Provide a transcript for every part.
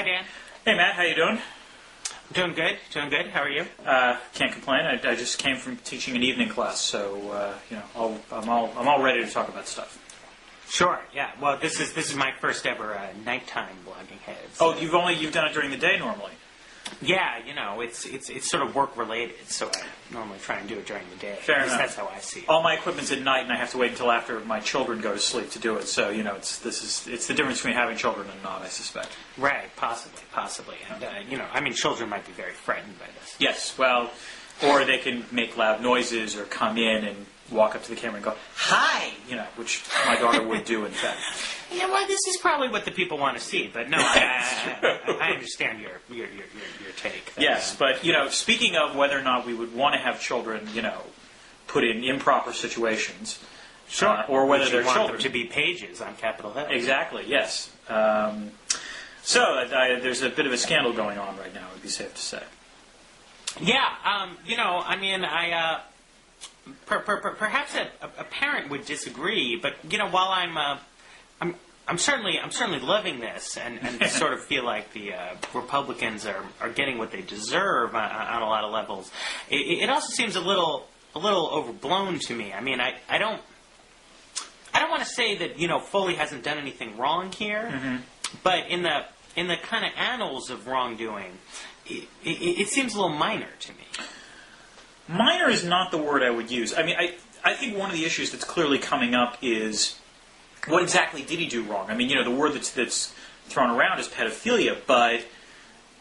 Hi, Dan. Hey, Matt. How you doing? Doing good. Doing good. How are you? Can't complain. I just came from teaching an evening class, so I'm all ready to talk about stuff. Sure. Yeah. Well, this is my first ever nighttime blogging head. So. Oh, you've done it during the day normally. Yeah, it's sort of work related, so I normally try and do it during the day. Fair enough. That's how I see it. All my equipment's at night, and I have to wait until after my children go to sleep to do it. So it's the difference between having children and not, I suspect. Right. Possibly. And children might be very frightened by this. Yes. Well, or they can make loud noises or come in and walk up to the camera and go, "Hi," which my daughter would do, in fact. Yeah, well, this is probably what the people want to see, but no, I understand your take. Yes, but speaking of whether or not we would want to have children, put in improper situations, sure, or whether they're want children them to be pages on Capitol Hill. Exactly. Yes. There's a bit of a scandal going on right now. It would be safe to say. Yeah. Perhaps a parent would disagree, but while I'm certainly loving this and sort of feel like the Republicans are getting what they deserve on a lot of levels. It also seems a little overblown to me. I mean, I don't want to say that Foley hasn't done anything wrong here, but in the kind of annals of wrongdoing, it seems a little minor to me. Minor is not the word I would use. I mean, I think one of the issues that's clearly coming up is what exactly did he do wrong? I mean, the word that's thrown around is pedophilia, but,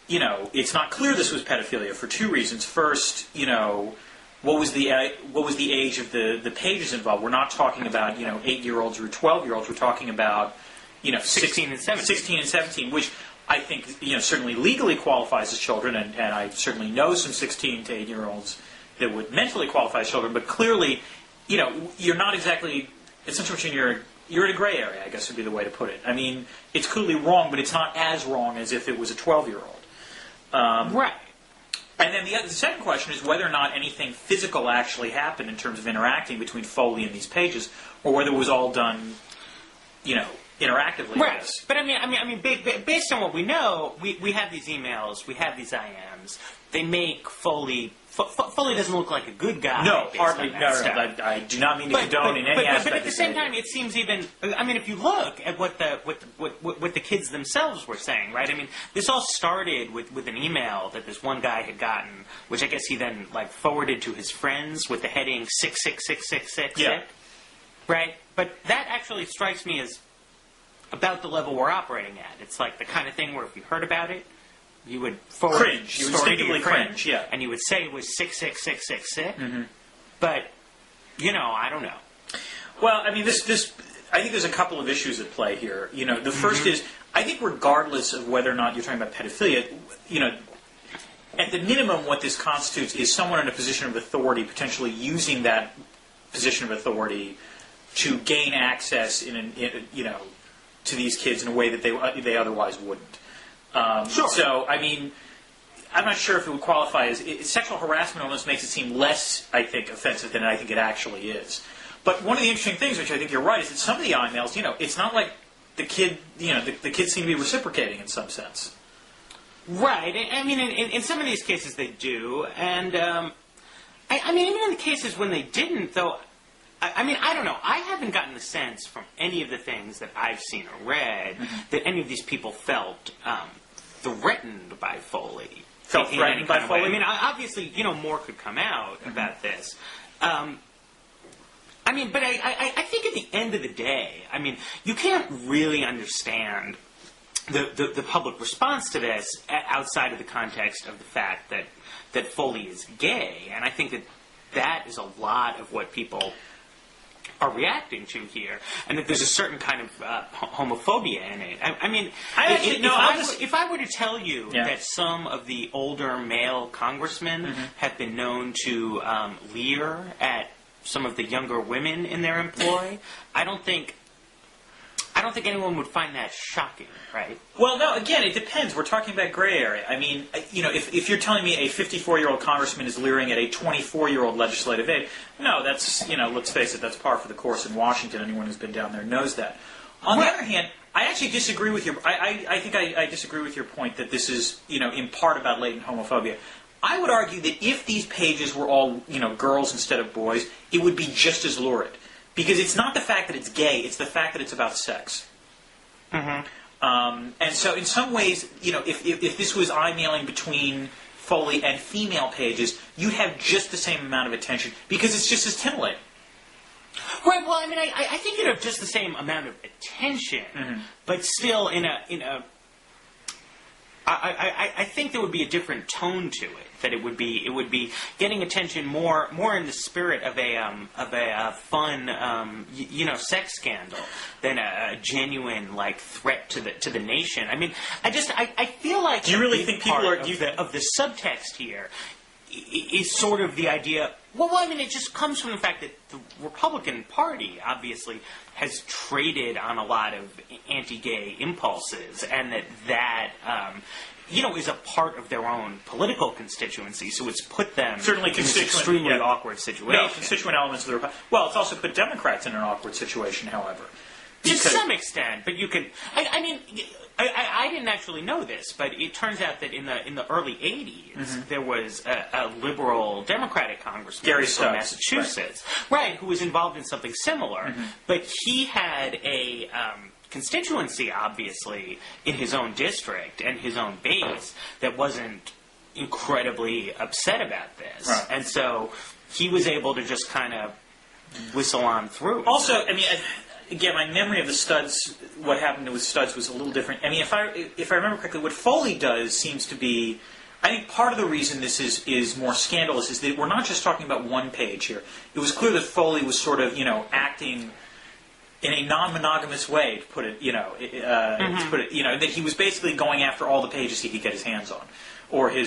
it's not clear this was pedophilia for two reasons. First, what was the age of the pages involved? We're not talking about, 8-year-olds or 12-year-olds. We're talking about, 16 and 17. 16 and 17, which I think, certainly legally qualifies as children, and I certainly know some 16 to 8-year-olds that would mentally qualify as children, but clearly, you're not exactly, it's not so much you're in a gray area, I guess would be the way to put it. I mean, it's clearly wrong, but it's not as wrong as if it was a 12-year-old. Right. And then the second question is whether or not anything physical actually happened in terms of interacting between Foley and these pages, or whether it was all done, interactively. Right. But I mean, based on what we know, we have these emails, we have these IMs. They make Foley. Foley doesn't look like a good guy. No, hardly. No, I do not mean to condone in any aspect. But at the same time, it seems even. I mean, if you look at what the kids themselves were saying, right? I mean, this all started with an email that this one guy had gotten, which I guess he then forwarded to his friends with the heading 66666. Yeah. Right. But that actually strikes me as about the level we're operating at. It's like the kind of thing where if you heard about it, you would forward cringe. You would instinctively cringe, yeah. And you would say it was 66666. But, I don't know. Well, I mean, this I think there's a couple of issues at play here. The first is, I think regardless of whether or not you're talking about pedophilia, at the minimum what this constitutes is someone in a position of authority potentially using that position of authority to gain access to these kids in a way that they otherwise wouldn't. Sure. So, I mean, I'm not sure if it would qualify as... sexual harassment almost makes it seem less, I think, offensive than I think it actually is. But one of the interesting things, which I think you're right, is that some of the emails, it's not like the kid, the kids seem to be reciprocating in some sense. Right. I mean, in some of these cases they do. And, I mean, even in the cases when they didn't, though... I mean, I don't know. I haven't gotten the sense from any of the things that I've seen or read that any of these people felt threatened by Foley. Felt threatened by Foley? I mean, obviously, more could come out about this. I mean, but I think at the end of the day, I mean, you can't really understand the public response to this outside of the context of the fact that Foley is gay. And I think that is a lot of what people are reacting to here, and that there's a certain kind of homophobia in it. I mean, if I were to tell you that some of the older male congressmen have been known to leer at some of the younger women in their employ, I don't think anyone would find that shocking, right? Well, no, again, it depends. We're talking about gray area. I mean, if you're telling me a 54-year-old congressman is leering at a 24-year-old legislative aide, no, that's, let's face it, that's par for the course in Washington. Anyone who's been down there knows that. On the other hand, I actually disagree with your. I think I disagree with your point that this is in part about latent homophobia. I would argue that if these pages were all girls instead of boys, it would be just as lurid because it's not the fact that it's gay; it's the fact that it's about sex. Mm-hmm. And so, in some ways, if this was emailing between Foley and female pages, you'd have just the same amount of attention because it's just as titillating. Right. Well, I mean, I think you'd have just the same amount of attention, but still I think there would be a different tone to it. That it would be getting attention more in the spirit of a fun sex scandal than a genuine threat to the nation. I mean, I feel like do you really think people are of the subtext here is sort of the idea. Well, I mean, it just comes from the fact that the Republican Party obviously has traded on a lot of anti-gay impulses, and that is a part of their own political constituency. So it's put them certainly in this extremely awkward situation. No, constituent elements of the well, it's also put Democrats in an awkward situation. However, to some extent, but you can. I mean. I didn't actually know this, but it turns out that in the early '80s there was a liberal Democratic congressman from Massachusetts, right, who was involved in something similar. But he had a constituency, obviously, in his own district and his own base that wasn't incredibly upset about this, and so he was able to just kind of whistle on through. Also, I mean. Again, my memory of the Studs, what happened with Studs was a little different. I mean, if I remember correctly, what Foley does seems to be, I think part of the reason this is more scandalous is that we're not just talking about one page here. It was clear that Foley was sort of, acting in a non-monogamous way, to put it, that he was basically going after all the pages he could get his hands on, or he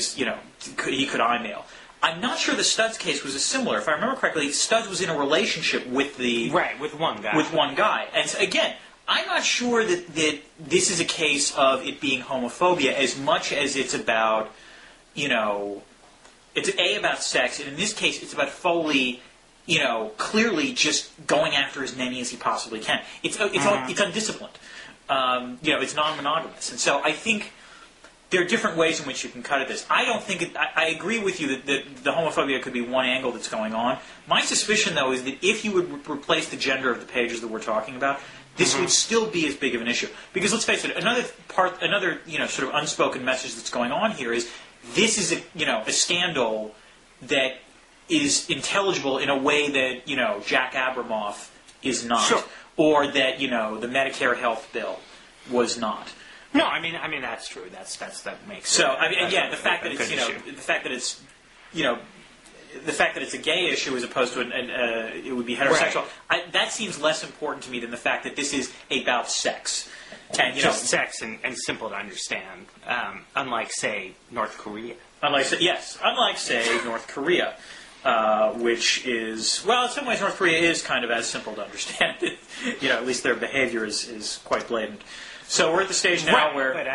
could email. I'm not sure the Studs case was similar. If I remember correctly, Studs was in a relationship with with one guy. And so, again, I'm not sure that this is a case of it being homophobia as much as it's about, it's about sex, and in this case, it's about Foley, clearly just going after as many as he possibly can. It's undisciplined. It's non-monogamous, and so I think. There are different ways in which you can cut at this. I don't think I agree with you that the homophobia could be one angle that's going on. My suspicion, though, is that if you would replace the gender of the pages that we're talking about, this would still be as big of an issue. Because let's face it, another sort of unspoken message that's going on here is this is a scandal that is intelligible in a way that Jack Abramoff is not, or that the Medicare health bill was not. No, I mean that's true. That makes so. I mean, again, the fact that it's the fact that it's a gay issue as opposed to it would be heterosexual. Right. That seems less important to me than the fact that this is about sex and just sex and simple to understand. Unlike, say, North Korea. Unlike say North Korea. Which is, well, in some ways North Korea is kind of as simple to understand. At least their behavior is quite blatant. So we're at the stage now where... But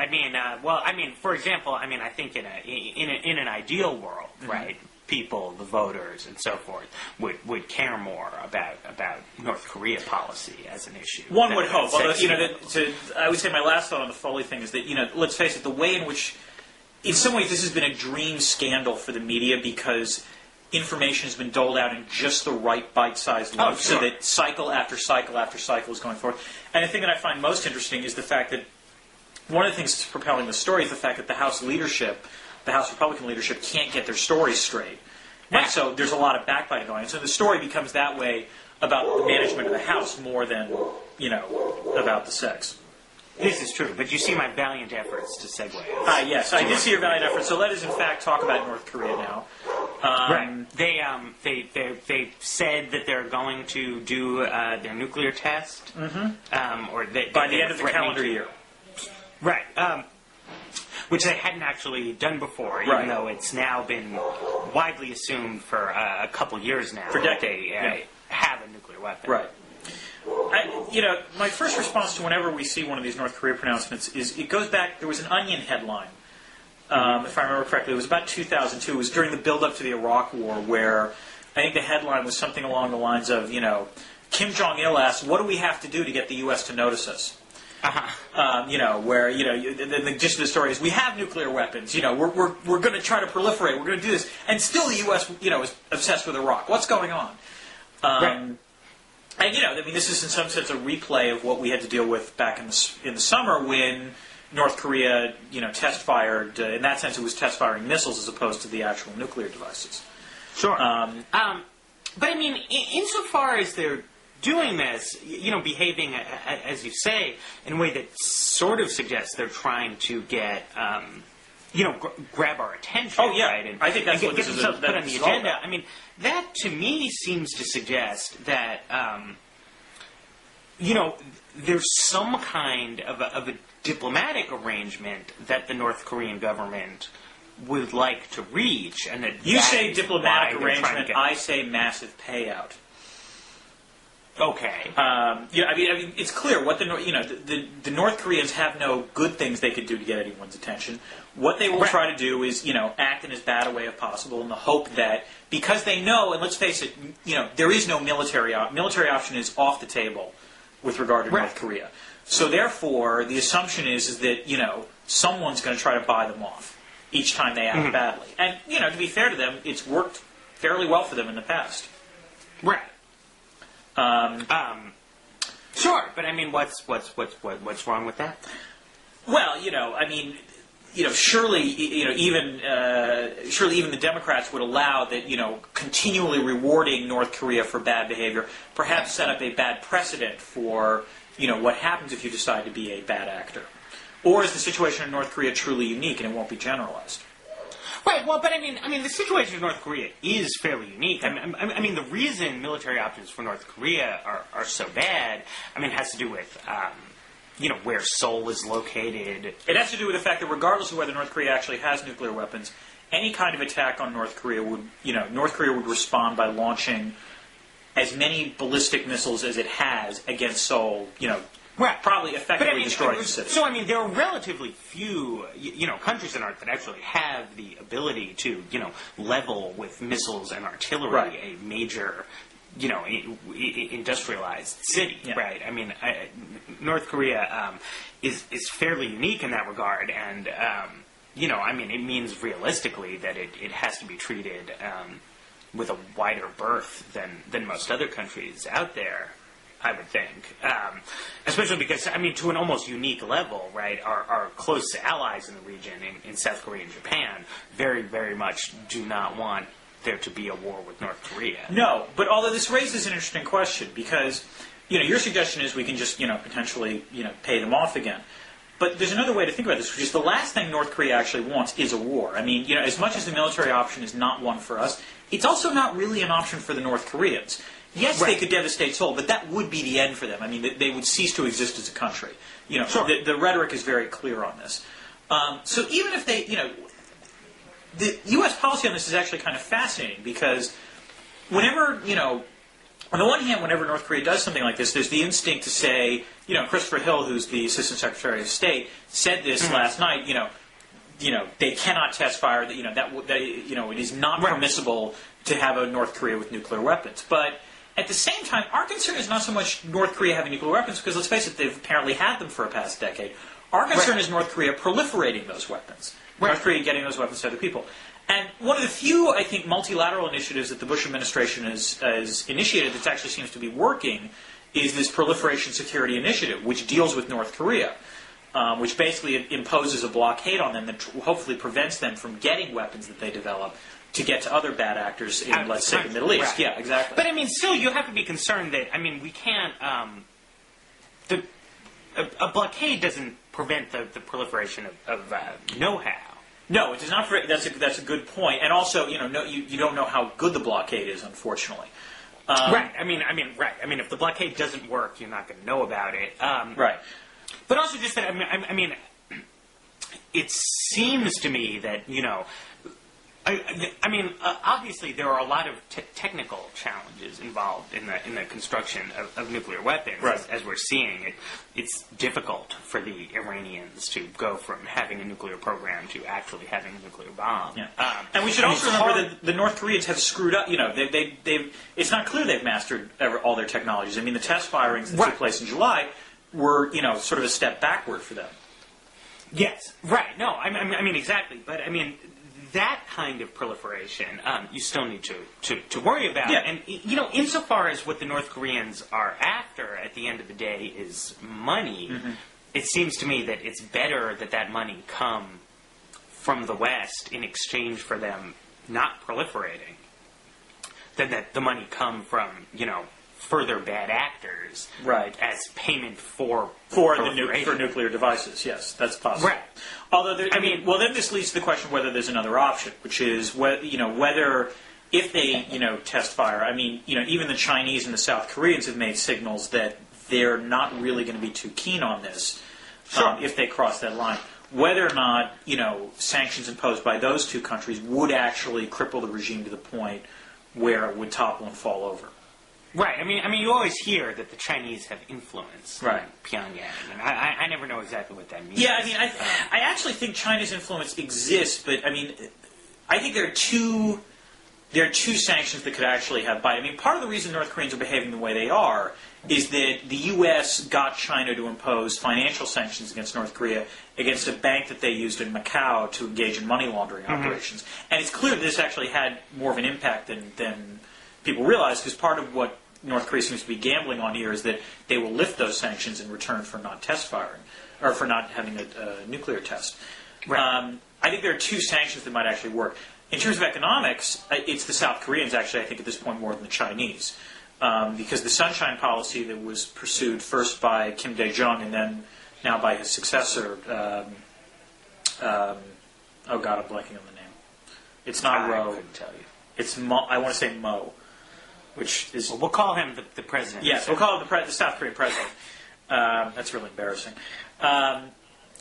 for example, I think in an ideal world, right, people, the voters, and so forth, would care more about North Korea policy as an issue. One would hope. Although, I would say my last thought on the Foley thing is that, let's face it, the way in which, in some ways, this has been a dream scandal for the media because information has been doled out in just the right bite-sized lumps so that cycle after cycle after cycle is going forward. And the thing that I find most interesting is the fact that one of the things that's propelling the story is the fact that the House Republican leadership can't get their stories straight. And so there's a lot of backbiting going on. So the story becomes that way about the management of the House more than, about the sex. This is true, but you see my valiant efforts to segue. Yes, I did see your valiant efforts. So let us, in fact, talk about North Korea now. Right. They said that they're going to do their nuclear test, or by the end of the calendar year. Right. Which they hadn't actually done before, even though it's now been widely assumed for a couple years now that they have a nuclear weapon. Right. My first response to whenever we see one of these North Korea pronouncements is it goes back. There was an Onion headline, if I remember correctly. It was about 2002. It was during the build-up to the Iraq War, where I think the headline was something along the lines of, Kim Jong-il asked, "What do we have to do to get the U.S. to notice us?" Where the gist of the story is we have nuclear weapons. We're going to try to proliferate. We're going to do this, and still the U.S. is obsessed with Iraq. What's going on? Right. And this is in some sense a replay of what we had to deal with back in the summer when North Korea, test fired. In that sense, it was test firing missiles as opposed to the actual nuclear devices. Sure. But I mean, insofar as they're doing this, behaving as you say in a way that sort of suggests they're trying to get, grab our attention. Oh yeah, right? And I think that's and what get this is themselves put on the agenda. About. I mean, that to me seems to suggest that there's some kind of a diplomatic arrangement that the North Korean government would like to reach, and that you say diplomatic arrangement, get... I say massive payout. Okay. I mean, it's clear what the North Koreans have no good things they could do to get anyone's attention. What they will try to do is, act in as bad a way as possible in the hope that, because they know, and let's face it, there is no military option is off the table with regard to North Korea. So therefore, the assumption is that, someone's going to try to buy them off each time they act badly. And, to be fair to them, it's worked fairly well for them in the past. Right. Sure, but I mean, what's wrong with that? Well, surely even the Democrats would allow that, continually rewarding North Korea for bad behavior, perhaps set up a bad precedent for, what happens if you decide to be a bad actor. Or is the situation in North Korea truly unique and it won't be generalized? Right. Well, but I mean, the situation in North Korea is fairly unique. I mean, the reason military options for North Korea are so bad, has to do with, where Seoul is located. It has to do with the fact that regardless of whether North Korea actually has nuclear weapons, any kind of attack on North Korea North Korea would respond by launching as many ballistic missiles as it has against Seoul. Probably effectively destroying the city. So, there are relatively few, countries on Earth that actually have the ability to, level with missiles and artillery a major, industrialized city, right? North Korea is fairly unique in that regard, and, it means realistically that it has to be treated with a wider berth than most other countries out there. I would think. Especially because, to an almost unique level, right, our close allies in the region, in South Korea and Japan, very, very much do not want there to be a war with North Korea. No, but although this raises an interesting question, because, your suggestion is we can just, potentially, pay them off again. But there's another way to think about this, which is the last thing North Korea actually wants is a war. As much as the military option is not one for us, it's also not really an option for the North Koreans. Yes, they could devastate Seoul, but that would be the end for them. They would cease to exist as a country. The rhetoric is very clear on this. So even if they, the U.S. policy on this is actually kind of fascinating because whenever, on the one hand, whenever North Korea does something like this, there's the instinct to say, Christopher Hill, who's the Assistant Secretary of State, said this last night, they cannot test fire. It is not permissible to have a North Korea with nuclear weapons. But at the same time, our concern is not so much North Korea having nuclear weapons, because let's face it, they've apparently had them for a past decade. Our concern is North Korea proliferating those weapons. North Korea getting those weapons to other people. And one of the few, I think, multilateral initiatives that the Bush administration has initiated that actually seems to be working is this Proliferation Security Initiative, which deals with North Korea, which basically imposes a blockade on them that hopefully prevents them from getting weapons that they develop to get to other bad actors in, let's say, the Middle East. Right. Yeah, exactly. But, still, you have to be concerned that, we can't... a blockade doesn't prevent the proliferation of know-how. No, it does not. That's a good point. And also, you don't know how good the blockade is, unfortunately. Right. Right. If the blockade doesn't work, you're not going to know about it. Right. But also just that, it seems to me that, obviously there are a lot of technical challenges involved in the construction of nuclear weapons. Right. As we're seeing, it's difficult for the Iranians to go from having a nuclear program to actually having a nuclear bomb. Yeah. And we should also remember that the North Koreans have screwed up. They've it's not clear they've mastered all their technologies. The test firings that took place in July were, sort of a step backward for them. Yes, right. No, I mean exactly. But I mean that kind of proliferation, you still need to worry about. Yeah. And insofar as what the North Koreans are after at the end of the day is money, it seems to me that it's better that money come from the West in exchange for them not proliferating than that the money come from further bad actors, right, as payment for nuclear devices. Yes, that's possible. Right. Although, then this leads to the question whether there's another option, which is whether if they test fire. I mean, even the Chinese and the South Koreans have made signals that they're not really going to be too keen on this if they cross that line. Whether or not sanctions imposed by those two countries would actually cripple the regime to the point where it would topple and fall over. Right. I mean, you always hear that the Chinese have influence in Pyongyang, and I never know exactly what that means. Yeah, I mean, I actually think China's influence exists, but I mean, I think there are two sanctions that could actually have bite. I mean, part of the reason North Koreans are behaving the way they are is that the U.S. got China to impose financial sanctions against North Korea against a bank that they used in Macau to engage in money laundering operations. And it's clear that this actually had more of an impact than people realize, because part of what North Korea seems to be gambling on here is that they will lift those sanctions in return for not test firing, or for not having a nuclear test. Right. I think there are two sanctions that might actually work. In terms of economics, it's the South Koreans, actually, I think, at this point, more than the Chinese. Because the Sunshine Policy that was pursued first by Kim Dae-jung and then now by his successor, oh God, I'm blanking on the name. It's not Roe. I couldn't tell you. It's Mo. I want to say Mo, which is... Well, we'll call him the president. Yes, we'll call him the South Korean president. That's really embarrassing.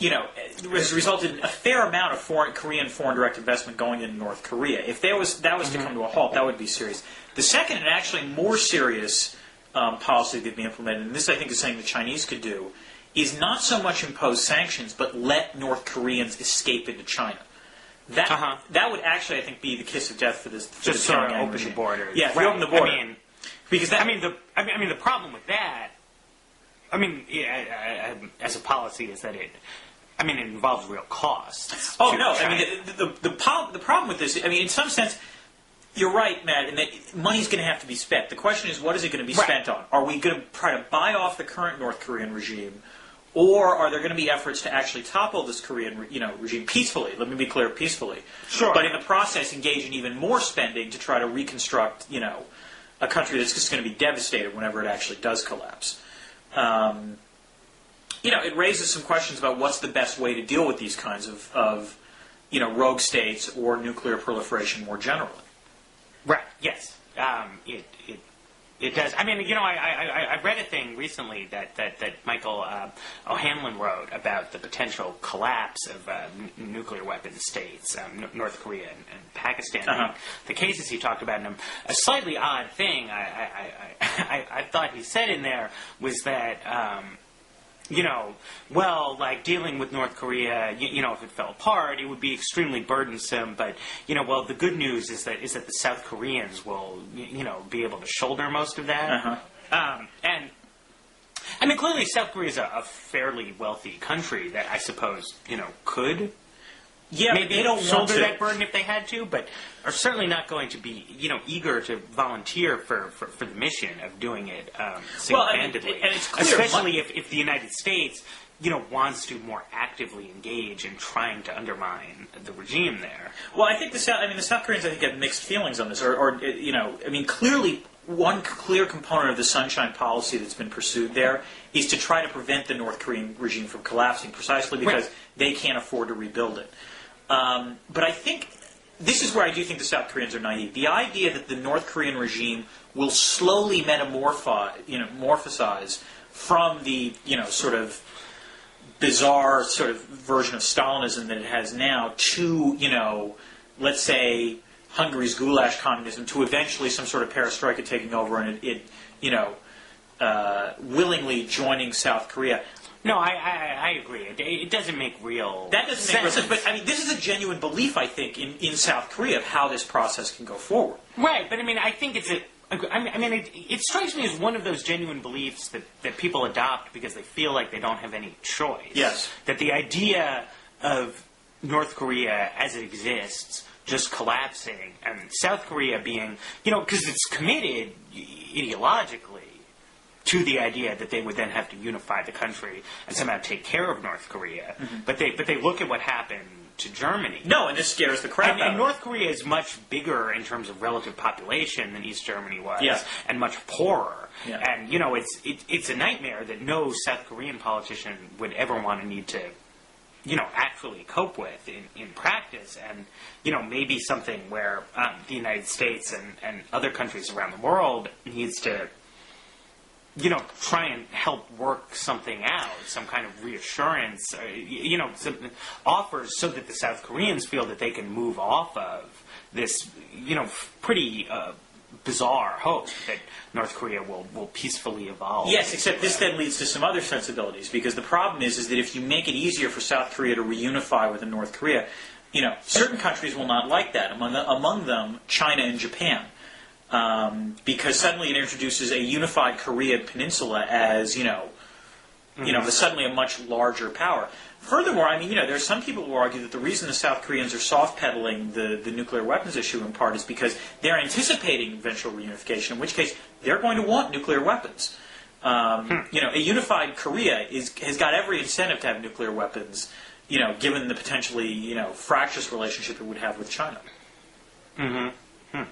It has resulted in a fair amount of Korean foreign direct investment going into North Korea. If that was to come to a halt, that would be serious. The second and actually more serious policy that could be implemented, and this I think is something the Chinese could do, is not so much impose sanctions, but let North Koreans escape into China. That would actually, I think, be the kiss of death for this. Just sort of open the border. Yeah, open the border. The problem with that, as a policy, is that it involves real costs. Oh no! The problem with this, in some sense, you're right, Matt, in that money's going to have to be spent. The question is, what is it going to be spent on? Are we going to try to buy off the current North Korean regime, or are there going to be efforts to actually topple this Korean, regime peacefully? Let me be clear, peacefully. Sure. But in the process, engage in even more spending to try to reconstruct, a country that's just going to be devastated whenever it actually does collapse. It raises some questions about what's the best way to deal with these kinds of rogue states or nuclear proliferation more generally. Right. Yes. It does. I read a thing recently that Michael O'Hanlon wrote about the potential collapse of nuclear weapon states, North Korea and Pakistan. The cases he talked about, and a slightly odd thing I thought he said in there was that. Dealing with North Korea, if it fell apart, it would be extremely burdensome. But, the good news is that the South Koreans will, be able to shoulder most of that. Clearly South Korea is a fairly wealthy country that I suppose, could maybe they don't shoulder want to. that burden if they had to, but are certainly not going to be, eager to volunteer for the mission of doing it single-handedly. And it's clear, especially if the United States, wants to more actively engage in trying to undermine the regime there. Well, I think the South Koreans, I think, have mixed feelings on this. Clearly, one clear component of the Sunshine Policy that's been pursued there is to try to prevent the North Korean regime from collapsing, precisely because they can't afford to rebuild it. But I think this is where I do think the South Koreans are naive. The idea that the North Korean regime will slowly metamorphosize from the, sort of bizarre sort of version of Stalinism that it has now to, let's say, Hungary's goulash communism, to eventually some sort of perestroika taking over and it willingly joining South Korea. No, I agree. It doesn't make real That doesn't make real sense. But, this is a genuine belief, I think, in South Korea of how this process can go forward. Right, but I think it's it strikes me as one of those genuine beliefs that people adopt because they feel like they don't have any choice. Yes. That the idea of North Korea as it exists just collapsing, and South Korea being, because it's committed ideologically to the idea that they would then have to unify the country and somehow take care of North Korea. Mm-hmm. But they look at what happened to Germany. No, and this scares the crap out of them. And North Korea is much bigger in terms of relative population than East Germany was, and much poorer. Yeah. And, it's a nightmare that no South Korean politician would ever want to need to, actually cope with in practice. And, maybe something where the United States and other countries around the world needs to try and help work something out, some kind of reassurance, some offers so that the South Koreans feel that they can move off of this, pretty bizarre hope that North Korea will peacefully evolve. Yes, except this then leads to some other sensibilities, because the problem is that if you make it easier for South Korea to reunify with North Korea, certain countries will not like that, among them China and Japan. Because suddenly it introduces a unified Korean peninsula as, suddenly a much larger power. Furthermore, there are some people who argue that the reason the South Koreans are soft-pedaling the nuclear weapons issue in part is because they're anticipating eventual reunification, in which case they're going to want nuclear weapons. A unified Korea has got every incentive to have nuclear weapons, given the potentially, fractious relationship it would have with China. Mm-hmm.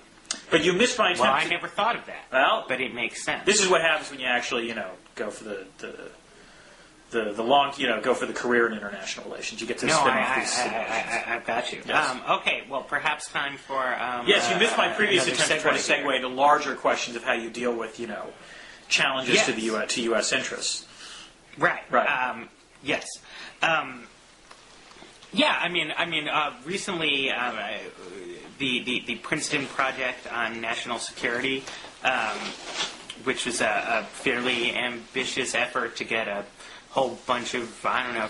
But you missed my attempt. Well, I never thought of that. Well, but it makes sense. This is what happens when you actually, go for the long, go for the career in international relations. You get to spin off these. I got you. Yes. Okay, well, perhaps time for. Yes, you missed my previous attempt to try to segue here into larger questions of how you deal with, challenges to the U.S. interests. Right. Right. Yes. Recently. The Princeton Project on National Security, which was a fairly ambitious effort to get a whole bunch of,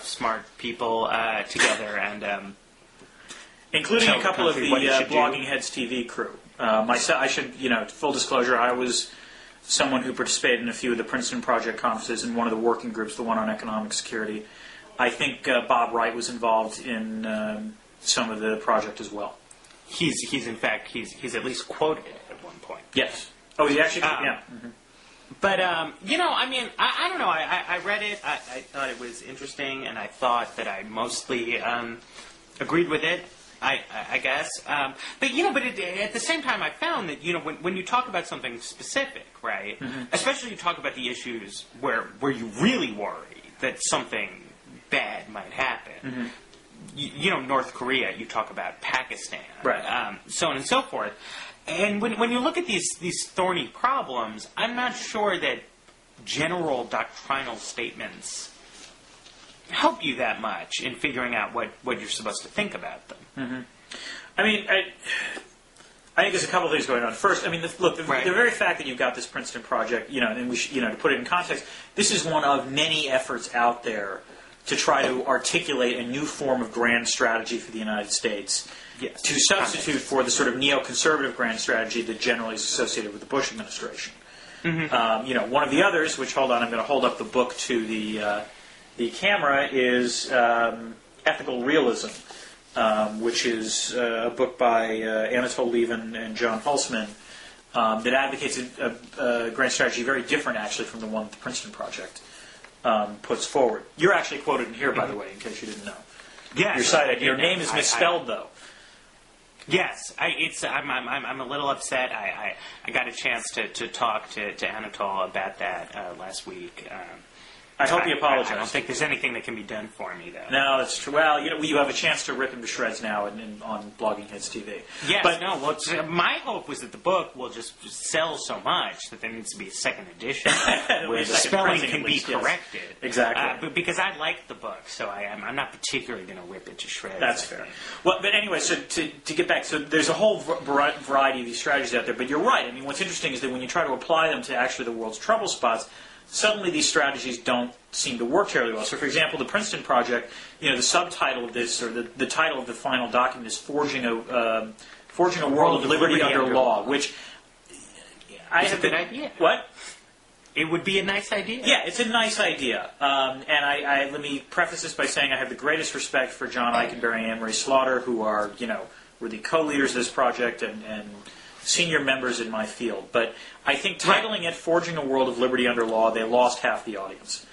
smart people together and... including a couple of the Blogging Heads TV crew. I should, full disclosure, I was someone who participated in a few of the Princeton Project conferences in one of the working groups, the one on economic security. I think Bob Wright was involved in some of the project as well. He's in fact at least quoted at one point. Yes. Oh, he actually. Yeah. Mm-hmm. But I don't know. I read it. I thought it was interesting, and I thought that I mostly agreed with it. I guess. But at the same time, I found that when you talk about something specific, right? Mm-hmm. Especially you talk about the issues where you really worry that something bad might happen. Mm-hmm. North Korea, you talk about Pakistan, right. So on and so forth. And when you look at these thorny problems, I'm not sure that general doctrinal statements help you that much in figuring out what you're supposed to think about them. Mm-hmm. I think there's a couple of things going on. First, the very fact that you've got this Princeton project, and we should, to put it in context, this is one of many efforts out there to try to articulate a new form of grand strategy for the United States, yes, to substitute for the sort of neoconservative grand strategy that generally is associated with the Bush administration. Mm-hmm. One of the others, which, hold on, I'm going to hold up the book to the camera, is Ethical Realism, which is a book by Anatol Lieven and John Hulsman that advocates a grand strategy very different, actually, from the one that the Princeton Project puts forward. You're actually quoted in here, by the way, in case you didn't know. Yes. You're cited. Your name is misspelled, though. Yes, I'm a little upset. I got a chance to talk to Anatol about that last week. I hope you apologize. I don't think there's anything that can be done for me, though. No, that's true. Well, you have a chance to rip him to shreds now on Blogging Heads TV. Yes, but no. Well, my hope was that the book will just sell so much that there needs to be a second edition where the spelling can be corrected. Yes. Exactly. But because I like the book, so I'm not particularly going to rip it to shreds. That's fair. Well, but anyway, so to get back, so there's a whole variety of these strategies out there. But you're right. What's interesting is that when you try to apply them to actually the world's trouble spots, suddenly these strategies don't seem to work terribly well. So, for example, the Princeton Project, the subtitle of this, or the title of the final document is Forging a World of Liberty under Law, which It's a good idea. What? It would be a nice idea. Yeah, it's a nice idea. And I let me preface this by saying I have the greatest respect for John Eikenberry and Anne-Marie Slaughter, who are, were the co-leaders of this project and senior members in my field. But I think titling it Forging a World of Liberty Under Law, they lost half the audience.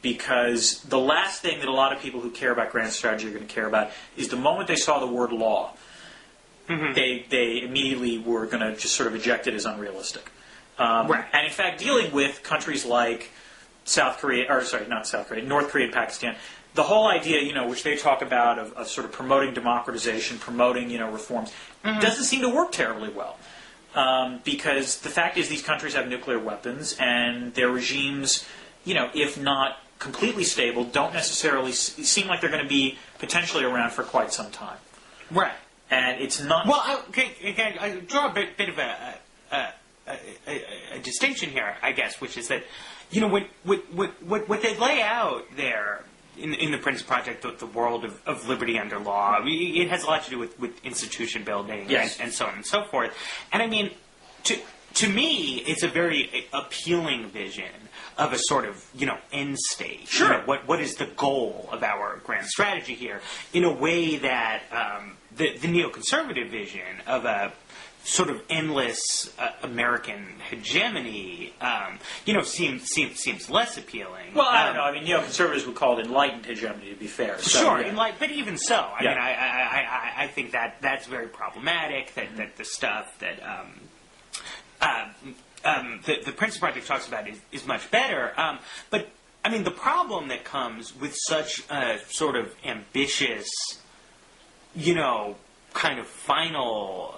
Because the last thing that a lot of people who care about grand strategy are going to care about is the moment they saw the word law, they immediately were going to just sort of eject it as unrealistic. And in fact, dealing with countries like North Korea and Pakistan, the whole idea, which they talk about of sort of promoting democratization, promoting, reforms, doesn't seem to work terribly well. Because the fact is these countries have nuclear weapons and their regimes, if not completely stable, don't necessarily seem like they're going to be potentially around for quite some time. Right. And it's not... Well, I draw a bit of a distinction here, I guess, which is that, what they lay out there in the Prince Project, the world of liberty under law, it has a lot to do with institution building and so on and so forth. And I mean, to me, it's a very appealing vision of a sort of, end state. Sure. What is the goal of our grand strategy here? In a way that the neoconservative vision of a sort of endless American hegemony, seems less appealing. Well, I don't know. I mean, neoconservatives would call it enlightened hegemony, to be fair. So, sure, but even so, I mean, I think that's very problematic. That the stuff that the Prince Project talks about is much better. But I mean, the problem that comes with such a sort of ambitious, kind of final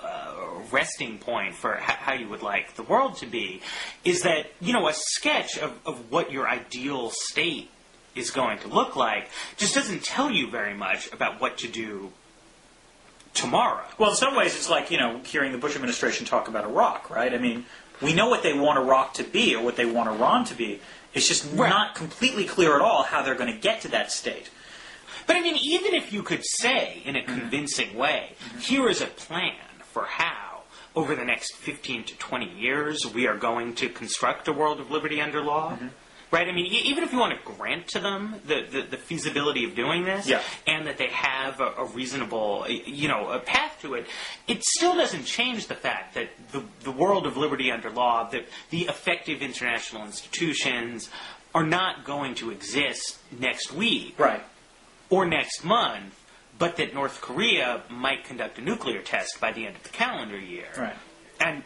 resting point for how you would like the world to be is that, a sketch of what your ideal state is going to look like just doesn't tell you very much about what to do tomorrow. Well, in some ways, it's like, hearing the Bush administration talk about Iraq, right? I mean, we know what they want Iraq to be or what they want Iran to be. It's just not completely clear at all how they're going to get to that state. But I mean, even if you could say in a convincing way, here is a plan for how, over the next 15 to 20 years, we are going to construct a world of liberty under law, right? I mean, even if you want to grant to them the feasibility of doing this, and that they have a reasonable, a path to it, it still doesn't change the fact that the world of liberty under law, that the effective international institutions are not going to exist next week. Right. Or next month, but that North Korea might conduct a nuclear test by the end of the calendar year. Right. And,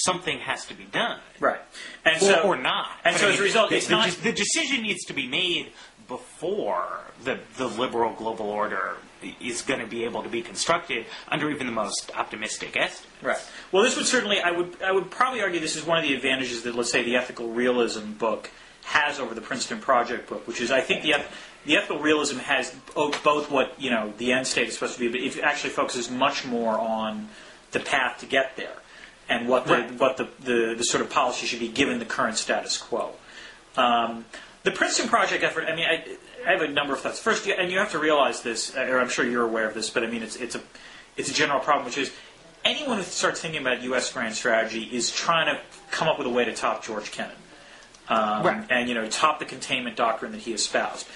something has to be done. Right. And or not. And so as a result, the decision needs to be made before the liberal global order is going to be able to be constructed under even the most optimistic estimate. Right. Well, this would certainly, I would probably argue this is one of the advantages that, let's say, the Ethical Realism book has over the Princeton Project book, which is, I think, the ethical realism has both what the end state is supposed to be, but it actually focuses much more on the path to get there and what the sort of policy should be given the current status quo. The Princeton Project effort. I mean, I have a number of thoughts. First, and you have to realize this, or I'm sure you're aware of this, but I mean, it's a general problem, which is anyone who starts thinking about U.S. grand strategy is trying to come up with a way to top George Kennan. And top the containment doctrine that he espoused.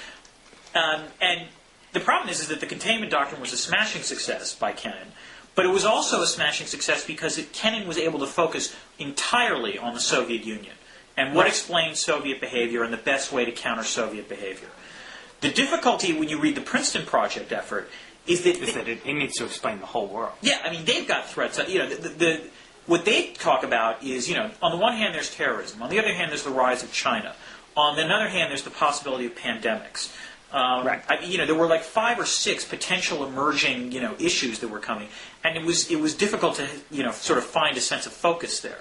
And the problem is that the containment doctrine was a smashing success by Kennan, but it was also a smashing success because Kennan was able to focus entirely on the Soviet Union and what explains Soviet behavior and the best way to counter Soviet behavior. The difficulty when you read the Princeton Project effort is that it needs to explain the whole world. Yeah, I mean, they've got threats. What they talk about is, on the one hand, there's terrorism. On the other hand, there's the rise of China. On the other hand, there's the possibility of pandemics. There were like 5 or 6 potential emerging, issues that were coming, and it was difficult to, sort of find a sense of focus there.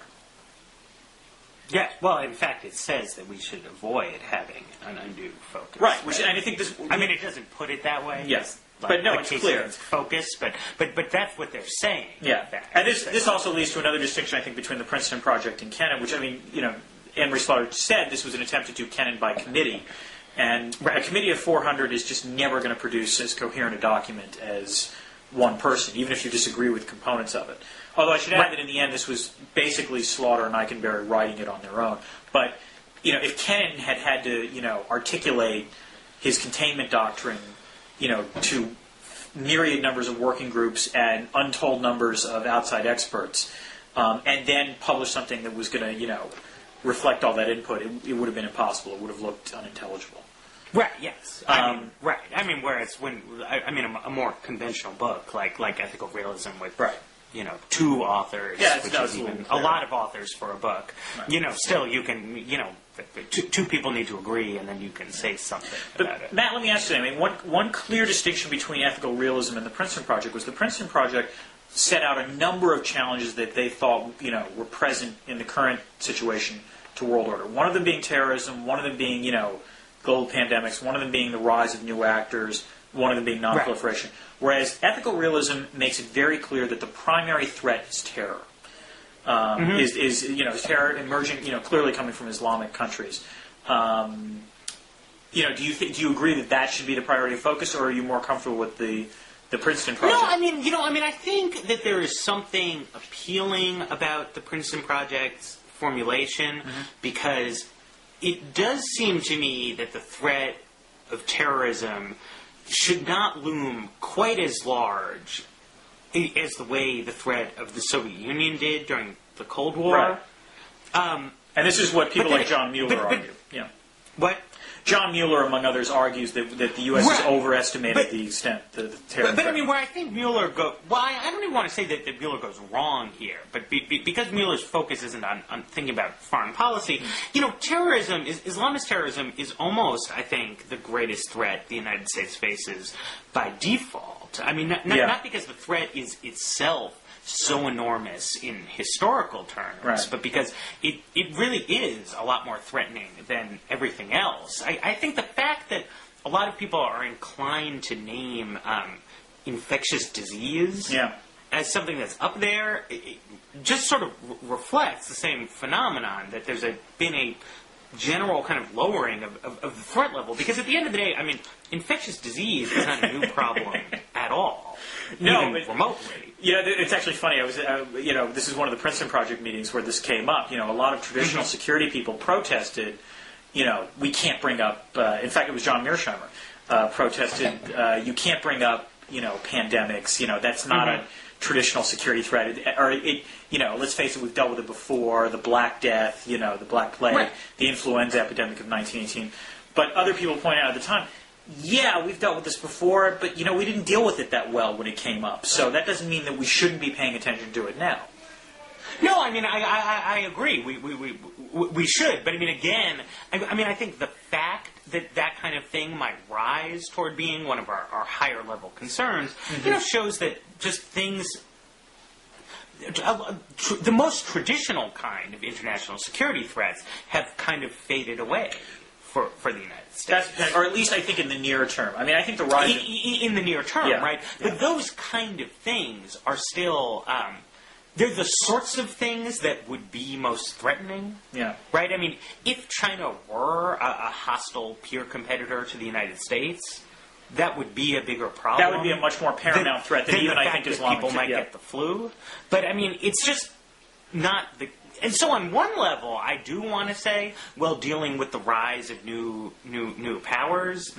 Yeah, well, in fact, it says that we should avoid having an undue focus. Right, and I think this. I mean, it doesn't put it that way. Yes. But no, it's clear. It's focus, but that's what they're saying. Yeah, and this also leads to another distinction, I think, between the Princeton Project and Kennan, which, I mean, Anne-Marie Slaughter said this was an attempt to do Kennan by committee, and a committee of 400 is just never going to produce as coherent a document as one person, even if you disagree with components of it. Although I should add that in the end, this was basically Slaughter and Eikenberry writing it on their own. But if Kennan had had to articulate his containment doctrine, to myriad numbers of working groups and untold numbers of outside experts, and then publish something that was going to reflect all that input, it would have been impossible. It would have looked unintelligible. Right. Yes. Right. I mean, whereas a more conventional book like Ethical Realism with two authors, which is even a lot of authors for a book. Right. Still you can two people need to agree, and then you can say something about it. Matt, let me ask you. I mean, one clear distinction between Ethical Realism and the Princeton Project was the Princeton Project set out a number of challenges that they thought were present in the current situation to world order. One of them being terrorism. One of them being global pandemics. One of them being the rise of new actors. One of them being non-proliferation. Right. Whereas Ethical Realism makes it very clear that the primary threat is terror. Is terror emerging, clearly coming from Islamic countries. Do you agree that should be the priority of focus, or are you more comfortable with the Princeton Project? No, I think that there is something appealing about the Princeton Project's formulation because it does seem to me that the threat of terrorism should not loom quite as large as the way the threat of the Soviet Union did during the Cold War. Right. And this is what people like John Mueller argue. Yeah. What? John Mueller, among others, argues that the U.S. has overestimated the extent of the terror threat. Where I think Mueller goes... Well, I don't even want to say that Mueller goes wrong here, but because Mueller's focus isn't on thinking about foreign policy, terrorism, Islamist terrorism is almost, I think, the greatest threat the United States faces by default. I mean, not because the threat is itself so enormous in historical terms, but because it really is a lot more threatening than everything else. I think the fact that a lot of people are inclined to name infectious disease as something that's up there, it just sort of reflects the same phenomenon, that there's been a general kind of lowering of the threat level. Because at the end of the day, I mean, infectious disease is not a new problem at all. No, even remotely. It's actually funny. I was, this is one of the Princeton Project meetings where this came up. A lot of traditional security people protested. We can't bring up. In fact, it was John Mearsheimer protested. You can't bring up, pandemics. That's not a traditional security threat. Let's face it. We've dealt with it before. The Black Death. The Black Plague. The influenza epidemic of 1918. But other people pointed out at the time, yeah, we've dealt with this before, but we didn't deal with it that well when it came up. So that doesn't mean that we shouldn't be paying attention to it now. No, I mean, I agree. We should, but I mean, again, I think the fact that kind of thing might rise toward being one of our higher level concerns, shows that just things. The most traditional kind of international security threats have kind of faded away for the United States. Or at least I think in the near term. I mean, I think the rise... In the near term, right? Yeah. But those kind of things are still... they're the sorts of things that would be most threatening. Yeah. Right? I mean, if China were a hostile peer competitor to the United States, that would be a bigger problem. That would be a much more paramount threat than even I think Islamic people might get the flu. But I mean, it's just not the... And so on one level, I do want to say, well, dealing with the rise of new powers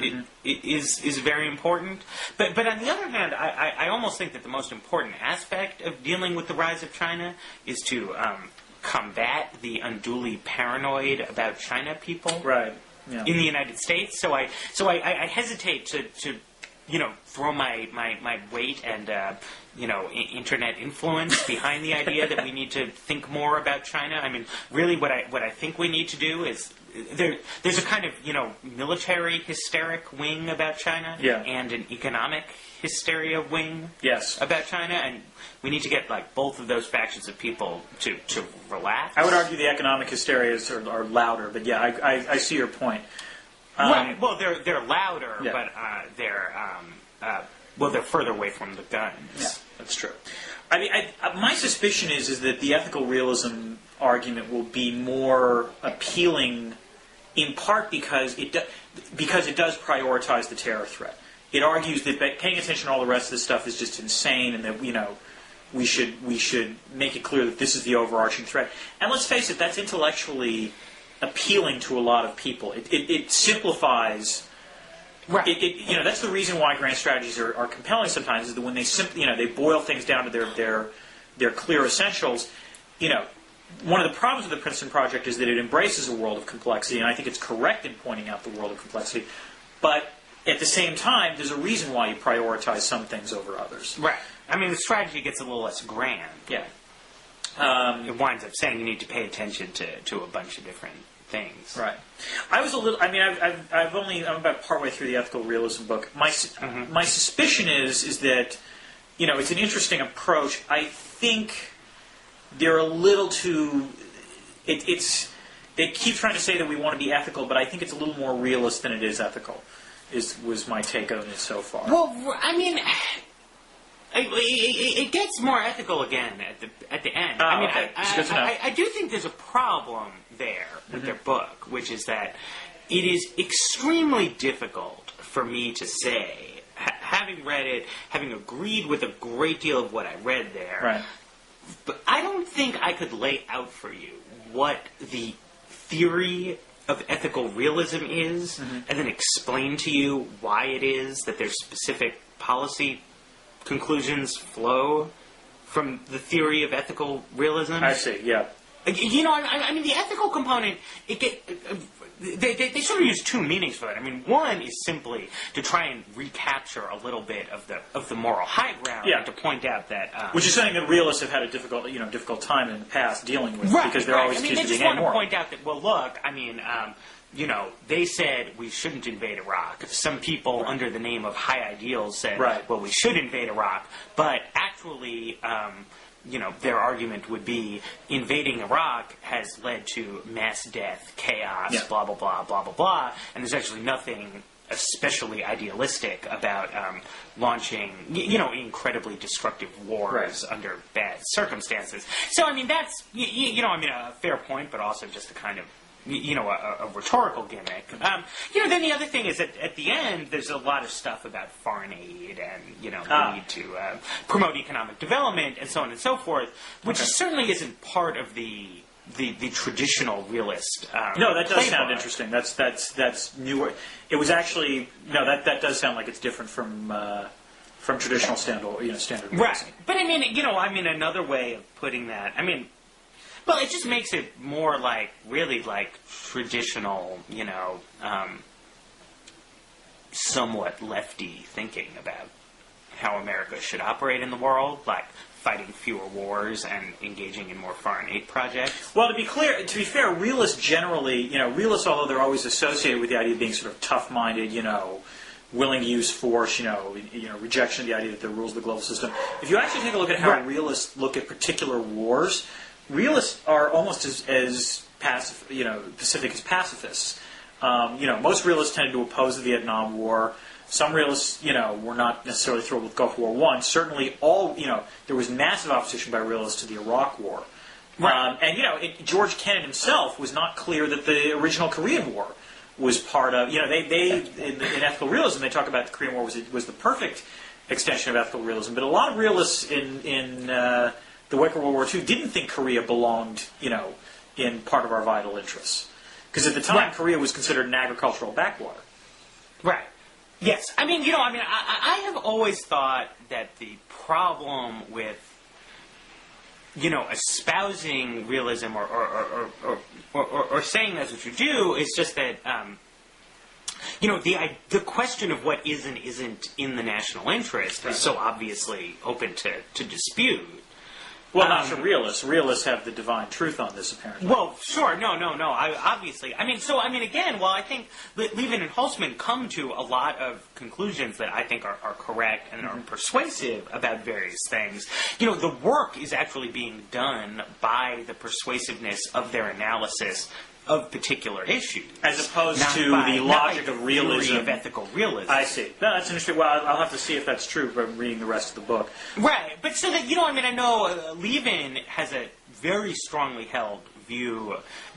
is very important. But on the other hand, I almost think that the most important aspect of dealing with the rise of China is to combat the unduly paranoid about China people in the United States. So I hesitate to throw my weight and internet influence behind the idea that we need to think more about China. I mean, really, what I think we need to do is there's a kind of military hysteric wing about China, and an economic hysteria wing, about China, and we need to get both of those factions of people to relax. I would argue the economic hysterias are louder, but I see your point. Right. Well, they're louder, but they're further away from the guns. Yeah, that's true. I mean, my suspicion is that the ethical realism argument will be more appealing, in part because it does prioritize the terror threat. it argues that paying attention to all the rest of this stuff is just insane, and that we should make it clear that this is the overarching threat. And let's face it, that's intellectually appealing to a lot of people. It simplifies. Right. That's the reason why grand strategies are compelling sometimes, is that when they they boil things down to their clear essentials. One of the problems with the Princeton Project is that it embraces a world of complexity, and I think it's correct in pointing out the world of complexity. But at the same time, there's a reason why you prioritize some things over others. Right. I mean, the strategy gets a little less grand. Yeah. It winds up saying you need to pay attention to a bunch of different things. Right. I was a little. I mean, I'm about partway through the ethical realism book. My suspicion is that it's an interesting approach. I think they're a little too. They keep trying to say that we want to be ethical, but I think it's a little more realist than it is ethical. Was my take on it so far. Well, I mean, it gets more ethical again at the end. I do think there's a problem there with their book, which is that it is extremely difficult for me to say, having read it, having agreed with a great deal of what I read there, right. But I don't think I could lay out for you what the theory of ethical realism is, and then explain to you why it is that their specific policy conclusions flow from the theory of ethical realism. I see, yeah. I mean, the ethical component, they sort of use two meanings for it. I mean, one is simply to try and recapture a little bit of the moral high ground, and to point out that which is something that realists have had a difficult time in the past dealing with, right, because they're always accused of being amoral. They just want to point out that, well, look, I mean, they said we shouldn't invade Iraq. Some people, under the name of high ideals, said, well, we should invade Iraq, but actually. Their argument would be invading Iraq has led to mass death, chaos, blah, blah, blah, blah, blah, blah, and there's actually nothing especially idealistic about launching, incredibly destructive wars under bad circumstances. So, I mean, that's, a fair point, but also just a kind of, a rhetorical gimmick. Then the other thing is that at the end, there's a lot of stuff about foreign aid and, the need to promote economic development and so on and so forth, which certainly isn't part of the traditional realist. No, that does sound interesting. That's newer. It was actually that does sound like it's different from traditional standard realism. Right, but I mean, another way of putting that, well, it just makes it more really traditional, somewhat lefty thinking about how America should operate in the world, like fighting fewer wars and engaging in more foreign aid projects. Well, to be fair, realists generally, realists, although they're always associated with the idea of being sort of tough-minded, willing to use force, rejection of the idea that there are rules of the global system. If you actually take a look at how realists look at particular wars, realists are almost as pacific as pacifists. Most realists tended to oppose the Vietnam War. Some realists, were not necessarily thrilled with Gulf War I. Certainly, there was massive opposition by realists to the Iraq War. Right. George Kennan himself was not clear that the original Korean War was part of. They in ethical realism they talk about the Korean War was the perfect extension of ethical realism. But a lot of realists in the wake of World War II didn't think Korea belonged, in part of our vital interests. Because at the time, Korea was considered an agricultural backwater. Right. Yes. I have always thought that the problem with, espousing realism or saying that's what you do is just that, the question of what is and isn't in the national interest is so obviously open to dispute. Well, not for realists. Realists have the divine truth on this, apparently. Well, sure. No. Obviously. Again, while I think Levin and Holtzman come to a lot of conclusions that I think are correct and are persuasive about various things, the work is actually being done by the persuasiveness of their analysis of particular issues, as opposed to the logic of realism, of ethical realism. I see. No, that's interesting. Well, I'll have to see if that's true from reading the rest of the book. Right, but so that I know Levin has a very strongly held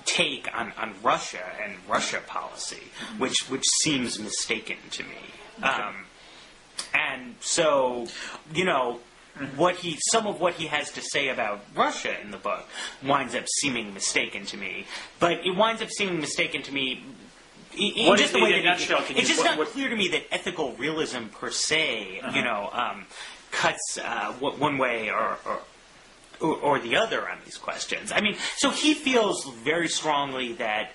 take on Russia and Russia policy, which seems mistaken to me. Okay. And so, some of what he has to say about Russia in the book winds up seeming mistaken to me. But it winds up seeming mistaken to me in just the way that it's just not clear to me that ethical realism per se, cuts one way or the other on these questions. I mean, so he feels very strongly that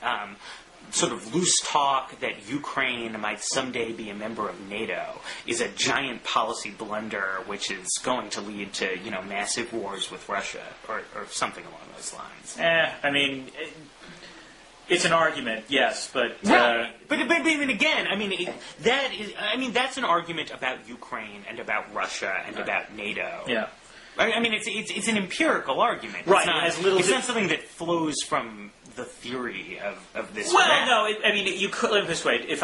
sort of loose talk that Ukraine might someday be a member of NATO is a giant policy blunder, which is going to lead to massive wars with Russia or something along those lines. I mean. It's an argument, yes, but right. But again, that's an argument about Ukraine and about Russia and about NATO. Yeah. I mean, it's an empirical argument. Right. It's not something that flows from the theory of this. Well, no. You could live this way.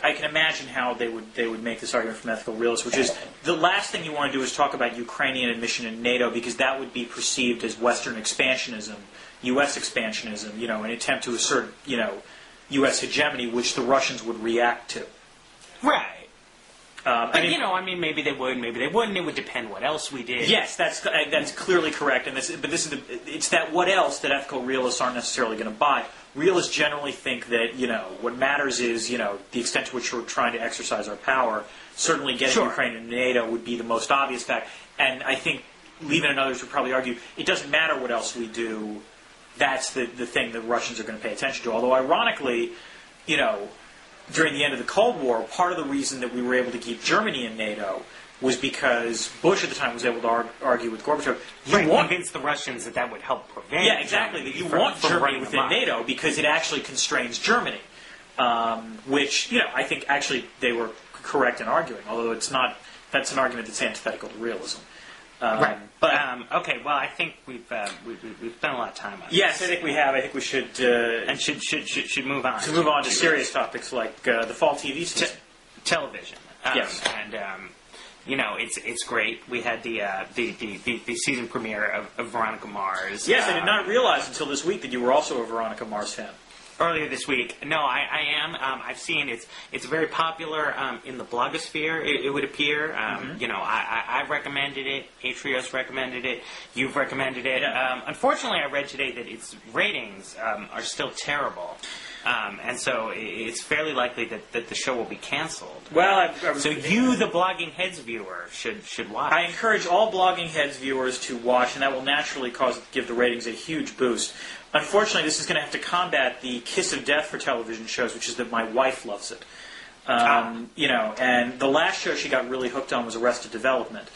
I can imagine how they would make this argument from ethical realists, which is the last thing you want to do is talk about Ukrainian admission in NATO because that would be perceived as Western expansionism. U.S. expansionism, an attempt to assert, U.S. hegemony, which the Russians would react to. Right. Maybe they would, maybe they wouldn't. It would depend what else we did. Yes, that's clearly correct. It's that what else that ethical realists aren't necessarily going to buy. Realists generally think that, what matters is, the extent to which we're trying to exercise our power. Certainly getting Ukraine into NATO would be the most obvious fact. And I think Levin and others would probably argue it doesn't matter what else we do. That's the thing the Russians are going to pay attention to. Although, ironically, during the end of the Cold War, part of the reason that we were able to keep Germany in NATO was because Bush at the time was able to argue with Gorbachev. Convince the Russians that would help prevent. Yeah, exactly. That you want Germany within NATO because it actually constrains Germany, which I think actually they were correct in arguing. Although it's not. That's an argument that's antithetical to realism. Right. But okay. Well, I think we've spent a lot of time on this. Yes, I think we have. I think we should should move on. To move on to serious topics like the fall TV season. Television. Yes. And it's great. We had the season premiere of Veronica Mars. Yes, I did not realize until this week that you were also a Veronica Mars fan. Earlier this week. No, I am. I've seen it's very popular in the blogosphere, it would appear. I recommended it. Atrios recommended it. You've recommended it. Yeah. Unfortunately, I read today that its ratings are still terrible. And so it's fairly likely that the show will be canceled. Well, so you, the Blogging Heads viewer, should watch. I encourage all Blogging Heads viewers to watch, and that will naturally give the ratings a huge boost. Unfortunately, this is going to have to combat the kiss of death for television shows, which is that my wife loves it. And the last show she got really hooked on was Arrested Development.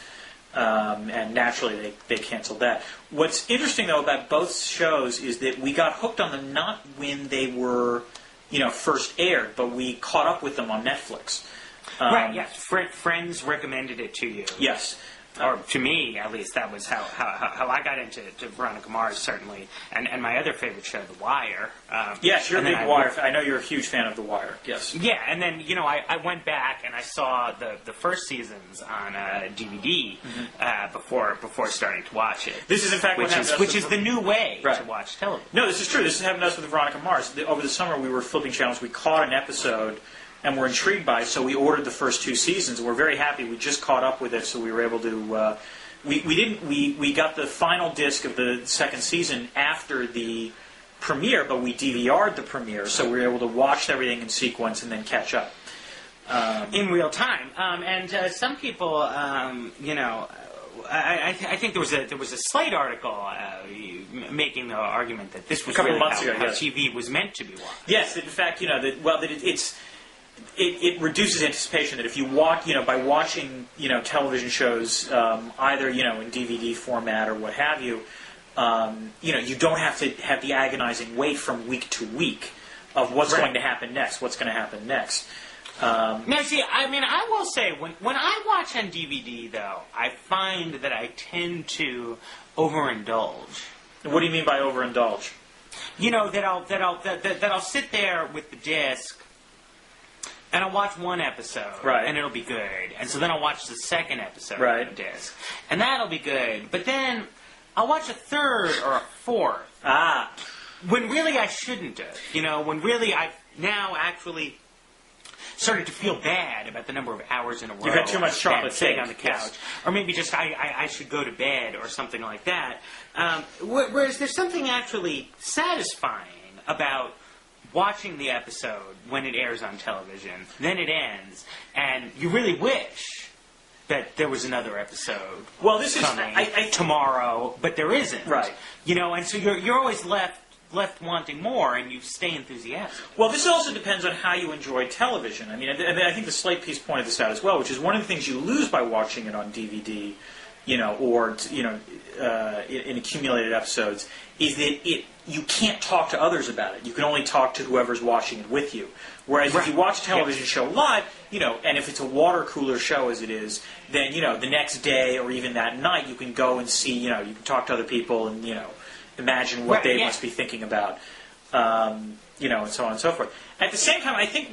And naturally, they canceled that. What's interesting, though, about both shows is that we got hooked on them not when they were, first aired, but we caught up with them on Netflix. Right, yes. Friends recommended it to you. Yes. Or to me, at least, that was how I got into Veronica Mars, certainly. And my other favorite show, The Wire. Yes, you're a big Wire fan. I know you're a huge fan of The Wire. Yes. Yeah, and then, I went back and I saw the first seasons on DVD before starting to watch it. This is, in fact, which is the new way to watch television. No, this is true. This is happened to us with Veronica Mars. Over the summer, we were flipping channels. We caught an episode and we're intrigued by it, so we ordered the first 2 seasons. And we're very happy. We just caught up with it, so we were able to. We got the final disc of the second season after the premiere, but we DVR'd the premiere, so we were able to watch everything in sequence and then catch up in real time. And some people, I think there was a Slate article making the argument that this was really how TV was meant to be watched. Yes, in fact, it reduces anticipation that if you watch, by watching, television shows, either, in DVD format or what have you, you don't have to have the agonizing wait from week to week of what's going to happen next, Now, see, I will say, when I watch on DVD, though, I find that I tend to overindulge. What do you mean by overindulge? That I'll sit there with the disc, and I'll watch one episode, and it'll be good. And so then I'll watch the second episode of the disc, and that'll be good. But then I'll watch a third or a fourth. When really I shouldn't have. When really I've now actually started to feel bad about the number of hours in a row. You had too much chocolate sitting on the cake, couch, yes. or maybe just I should go to bed or something like that. Whereas there's something actually satisfying about watching the episode when it airs on television, then it ends, and you really wish that there was another episode coming tomorrow, but there isn't. Right. And so you're always left wanting more, and you stay enthusiastic. Well, this also depends on how you enjoy television. I mean, I think the Slate piece pointed this out as well, which is one of the things you lose by watching it on DVD, or in accumulated episodes, is that you can't talk to others about it. You can only talk to whoever's watching it with you. Whereas if you watch a television show live, and if it's a water cooler show as it is, then, the next day or even that night you can go and see, you can talk to other people and, imagine what they must be thinking about, and so on and so forth. At the same time, I think,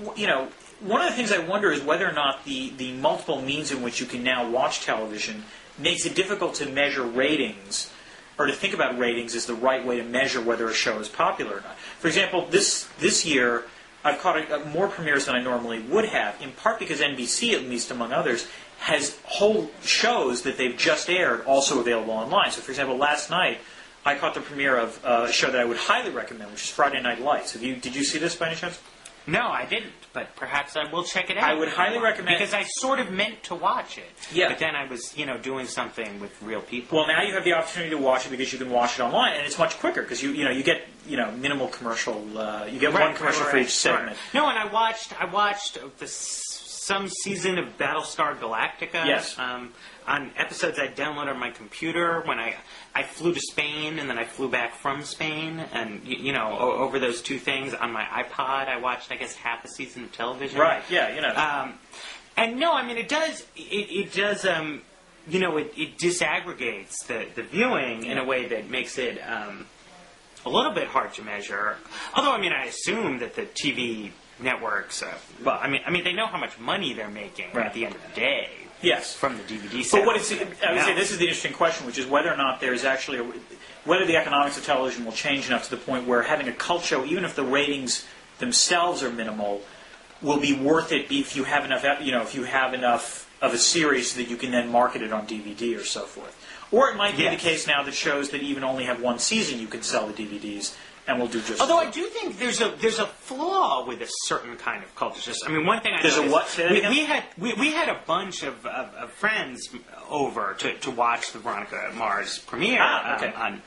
one of the things I wonder is whether or not the multiple means in which you can now watch television makes it difficult to measure ratings, or to think about ratings as the right way to measure whether a show is popular or not. For example, this year, I've caught more premieres than I normally would have, in part because NBC, at least among others, has whole shows that they've just aired also available online. So, for example, last night, I caught the premiere of a show that I would highly recommend, which is Friday Night Lights. Did you see this by any chance? No, I didn't, but perhaps I will check it out. I would highly recommend it. Because I sort of meant to watch it. Yeah. But then I was, doing something with real people. Well, now you have the opportunity to watch it because you can watch it online, and it's much quicker because you get minimal commercial. You get one commercial for each segment. No, and I watched some season of Battlestar Galactica. Yes. On episodes I downloaded on my computer when I flew to Spain and then I flew back from Spain, and over those two things on my iPod I watched I guess half a season of television. Right. Yeah. And no, I mean it does it disaggregates the viewing in a way that makes it a little bit hard to measure. Although I assume that the TV networks, they know how much money they're making at the end of the day. Yes, from the DVD sales. But I would say this is the interesting question, which is whether or not there's actually whether the economics of television will change enough to the point where having a cult show, even if the ratings themselves are minimal, will be worth it if you have enough, if you have enough of a series so that you can then market it on DVD or so forth. Or it might be the case now that shows that even only have one season you can sell the DVDs. And we'll do just. Although I do think there's a flaw with a certain kind of culture. One thing I there's a what? Say that again? We had a bunch of friends over to watch the Veronica Mars premiere on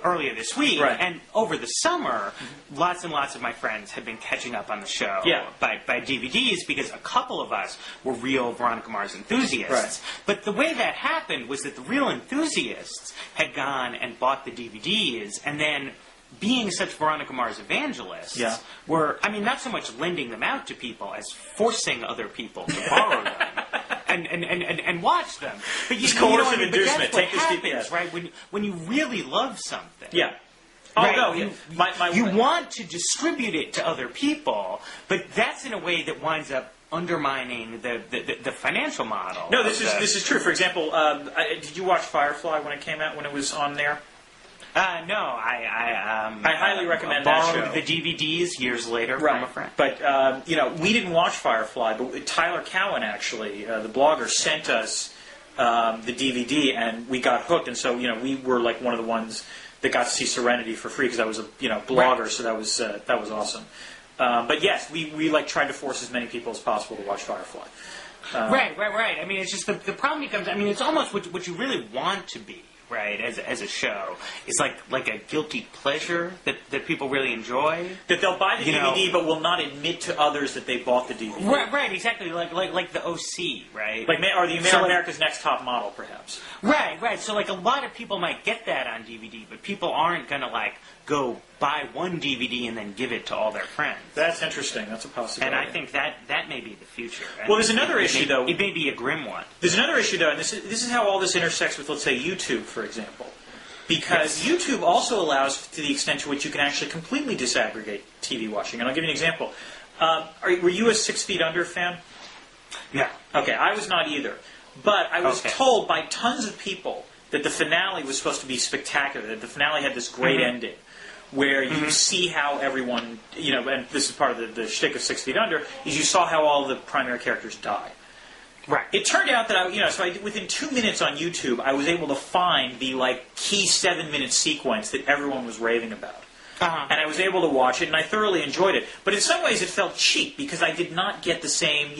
earlier this week, right. And over the summer, lots and lots of my friends had been catching up on the show by DVDs because a couple of us were real Veronica Mars enthusiasts. Right. But the way that happened was that the real enthusiasts had gone and bought the DVDs, and then being such Veronica Mars evangelists were, not so much lending them out to people as forcing other people to borrow them. And watch them. But it's coercive inducement. But that's what happens, right? When you really love something. Yeah. Oh, right? no. Yeah. You want to distribute it to other people, but that's in a way that winds up undermining the financial model. No, this is true. For example, did you watch Firefly when it came out, when it was on there? No, I highly recommend that show. Borrowed the DVDs years later from a friend. But we didn't watch Firefly, but Tyler Cowen actually, the blogger, sent us the DVD, and we got hooked. And so we were like one of the ones that got to see Serenity for free because I was a blogger, so that was awesome. But yes, we tried to force as many people as possible to watch Firefly. Right. It's just the problem becomes. It's almost what you really want to be. Right, as a show, it's like a guilty pleasure that people really enjoy. That they'll buy the DVD, but will not admit to others that they bought the DVD. Right, exactly. Like the OC, right? Or the America's Next Top Model, perhaps. Right. So a lot of people might get that on DVD, but people aren't gonna go buy one DVD and then give it to all their friends. That's interesting. That's a possibility. And I think that may be the future. Well, there's another issue, though. It may be a grim one. There's another issue, though, and this is how all this intersects with, let's say, YouTube, for example. Because YouTube also allows, to the extent to which you can actually completely disaggregate TV watching. And I'll give you an example. Were you a 6 Feet Under fan? No. Okay, I was not either. But I was told by tons of people that the finale was supposed to be spectacular, that the finale had this great ending. where you see how everyone, and this is part of the shtick of 6 Feet Under, is you saw how all the primary characters die. Right. It turned out that within 2 minutes on YouTube, I was able to find the key 7-minute sequence that everyone was raving about. And I was able to watch it, and I thoroughly enjoyed it. But in some ways, it felt cheap because I did not get the same,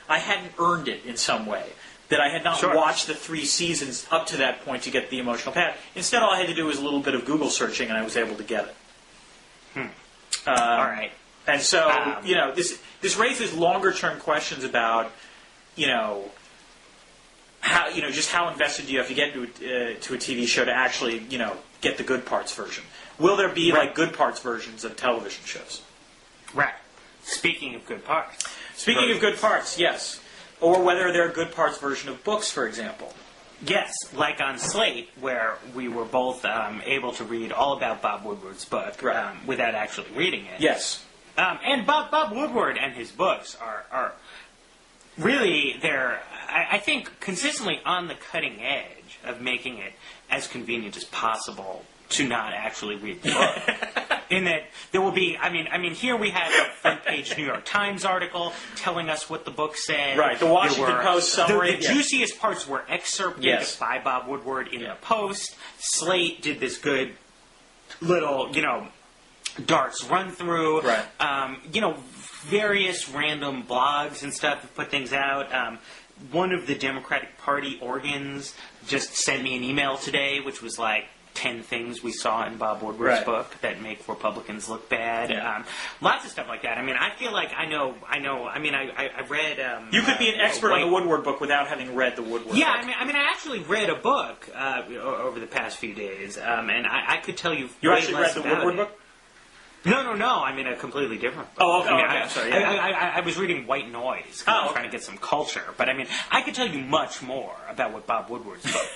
I hadn't earned it in some way. That I had not watched the 3 seasons up to that point to get the emotional path. Instead, all I had to do was a little bit of Google searching, and I was able to get it. All right. And so, this raises longer-term questions about, how just how invested do you have to get to a TV show to actually get the good parts version? Will there be good parts versions of television shows? Right. Speaking of good parts. Speaking of good parts, yes. Or whether they're a good parts version of books, for example. Yes, like on Slate, where we were both able to read all about Bob Woodward's book without actually reading it. Yes. And Bob Woodward and his books are really, I think, consistently on the cutting edge of making it as convenient as possible to not actually read the book. In that there will be, here we had a front-page New York Times article telling us what the book said. Right, the Washington Post summary. The juiciest parts were excerpted by Bob Woodward in the Post. Slate did this good little, darts run-through. Right. Various random blogs and stuff have put things out. One of the Democratic Party organs just sent me an email today, which was 10 things we saw in Bob Woodward's book that make Republicans look bad. Yeah. Lots of stuff like that. I feel like I know. I read. You could be an expert on the Woodward book without having read the Woodward book. Yeah, I actually read a book over the past few days, and I could tell you. You actually read the Woodward book? No. A completely different book. Oh, okay. I'm sorry. Yeah. I was reading White Noise, trying to get some culture. But I could tell you much more about what Bob Woodward's book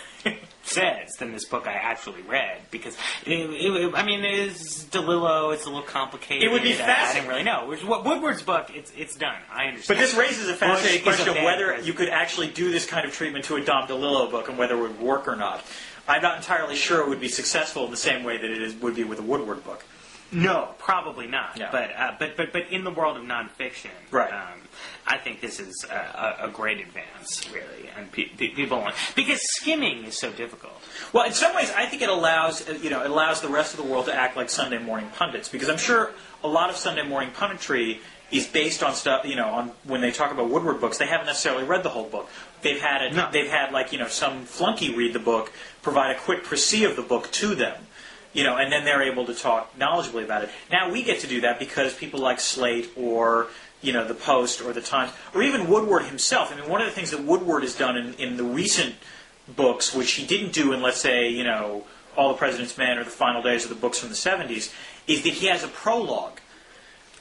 says than this book I actually read, because it's DeLillo. It's a little complicated. It would be fascinating. I didn't really know. Woodward's book, it's done. I understand. But this raises a fascinating question of whether you could actually do this kind of treatment to a Dom DeLillo book and whether it would work or not. I'm not entirely sure it would be successful in the same way that would be with a Woodward book. No, probably not. No. But in the world of nonfiction, I think this is a great advance, really, and people want, because skimming is so difficult. Well, in some ways, I think it allows the rest of the world to act like Sunday morning pundits, because I'm sure a lot of Sunday morning punditry is based on stuff. On when they talk about Woodward books, they haven't necessarily read the whole book. They've had some flunky read the book, provide a quick précis of the book to them. And then they're able to talk knowledgeably about it. Now we get to do that because people like Slate or, the Post or the Times, or even Woodward himself. One of the things that Woodward has done in the recent books, which he didn't do in, let's say, All the President's Men or The Final Days of the books from the 70s, is that he has a prologue,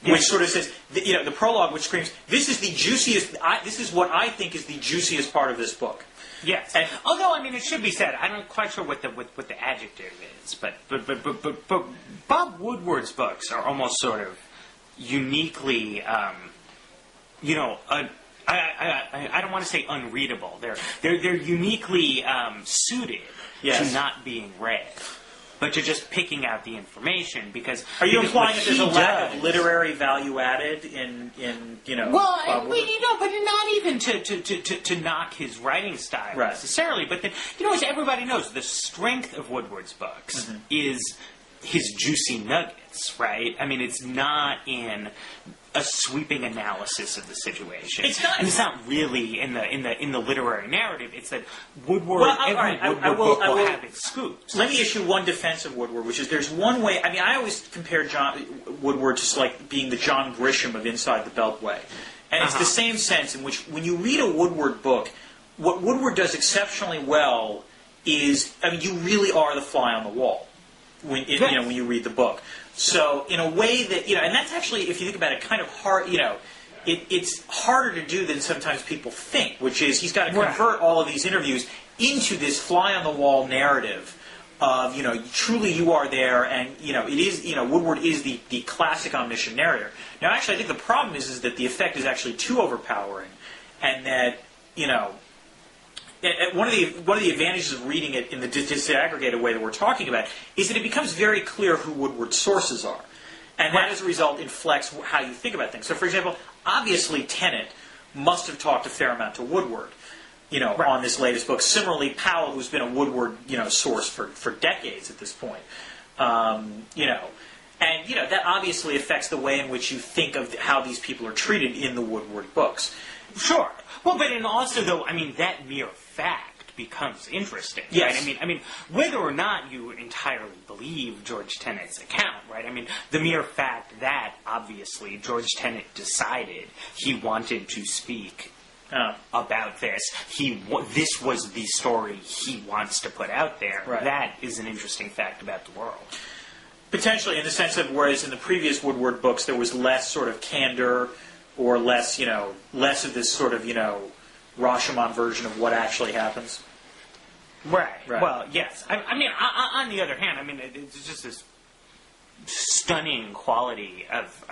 which sort of says, the prologue which screams, this is the juiciest, this is what I think is the juiciest part of this book. Yes, although it should be said, I'm not quite sure what the adjective is, but Bob Woodward's books are almost sort of uniquely, I don't want to say unreadable. They're uniquely suited to not being read, but to just picking out the information. Because are you implying that there's a lack of literary value added in Well, but not even to knock his writing style necessarily. But then, as everybody knows, the strength of Woodward's books is his juicy nuggets, right? It's not in a sweeping analysis of the situation. It's not. And it's not really in the literary narrative. It's that Woodward, every Woodward book will have its scoops. Let me issue one defense of Woodward, which is there's one way. I always compare Woodward to like being the John Grisham of Inside the Beltway, and it's the same sense in which when you read a Woodward book, what Woodward does exceptionally well is, you really are the fly on the wall when you read the book. So in a way that, and that's actually, if you think about it, kind of hard, it's harder to do than sometimes people think, which is he's got to convert all of these interviews into this fly-on-the-wall narrative of, truly you are there, and, it is, Woodward is the classic omniscient narrator. Now, actually, I think the problem is that the effect is actually too overpowering, and that, one of the advantages of reading it in the disaggregated way that we're talking about is that it becomes very clear who Woodward's sources are. And that, as a result, inflects how you think about things. So, for example, obviously Tennant must have talked a fair amount to Woodward, on this latest book. Similarly, Powell, who's been a Woodward, source for decades at this point, and that obviously affects the way in which you think of how these people are treated in the Woodward books. Sure. Well, but also, though, that mere fact becomes interesting. Yes. Right? Whether or not you entirely believe George Tennant's account, right? The mere fact that, obviously, George Tennant decided he wanted to speak about this. This was the story he wants to put out there. Right. That is an interesting fact about the world. Potentially, in the sense of, whereas in the previous Woodward books there was less sort of candor, or less of this sort of, Rashomon version of what actually happens. Right. Right. Well, yes. On the other hand, it's just this stunning quality of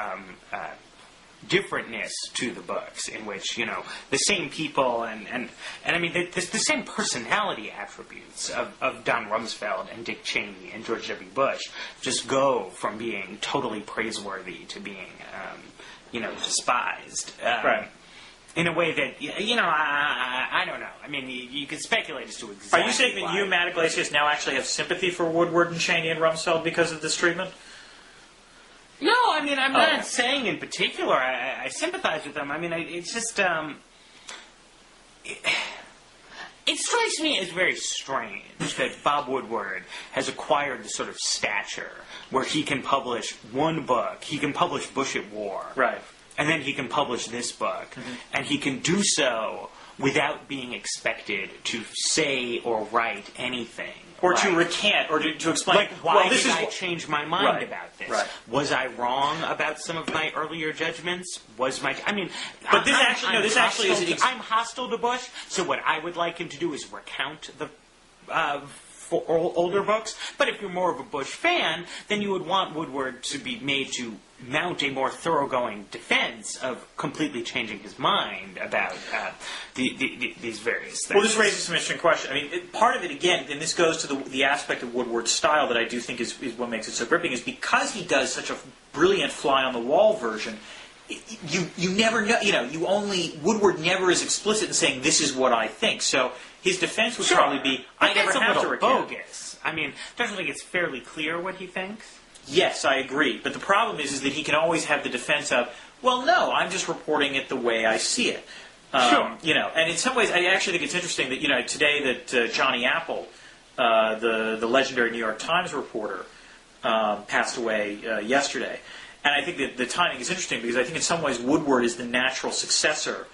differentness to the books, in which the same people and the same personality attributes of Don Rumsfeld and Dick Cheney and George W. Bush just go from being totally praiseworthy to being despised. Right. In a way that, I don't know. You could speculate as to exactly Are you saying that you, Matt Yglesias, now actually have sympathy for Woodward and Cheney and Rumsfeld because of this treatment? No, I'm not saying in particular I sympathize with them. It's just, it strikes me as very strange that Bob Woodward has acquired the sort of stature where he can publish one book, he can publish Bush at War. Right. And then he can publish this book, and he can do so without being expected to say or write anything. Or to recant, or to explain. Like, why did I change my mind about this? Right. Was I wrong about some of my earlier judgments? But this actually is... I'm hostile to Bush, so what I would like him to do is recount the... for older books. But if you're more of a Bush fan, then you would want Woodward to be made to mount a more thoroughgoing defense of completely changing his mind about these various things. Well, this raises some interesting questions. Part of it, again, and this goes to the aspect of Woodward's style that I do think is what makes it so gripping, is because he does such a brilliant fly-on-the-wall version, you never know, Woodward never is explicit in saying, this is what I think. So his defense would probably be, I never have to recant. Bogus. Don't you think it's fairly clear what he thinks? Yes, I agree. But the problem is that he can always have the defense of, well, no, I'm just reporting it the way I see it. Sure. And in some ways, I actually think it's interesting that, today that Johnny Apple, the legendary New York Times reporter, passed away yesterday. And I think that the timing is interesting because I think in some ways Woodward is the natural successor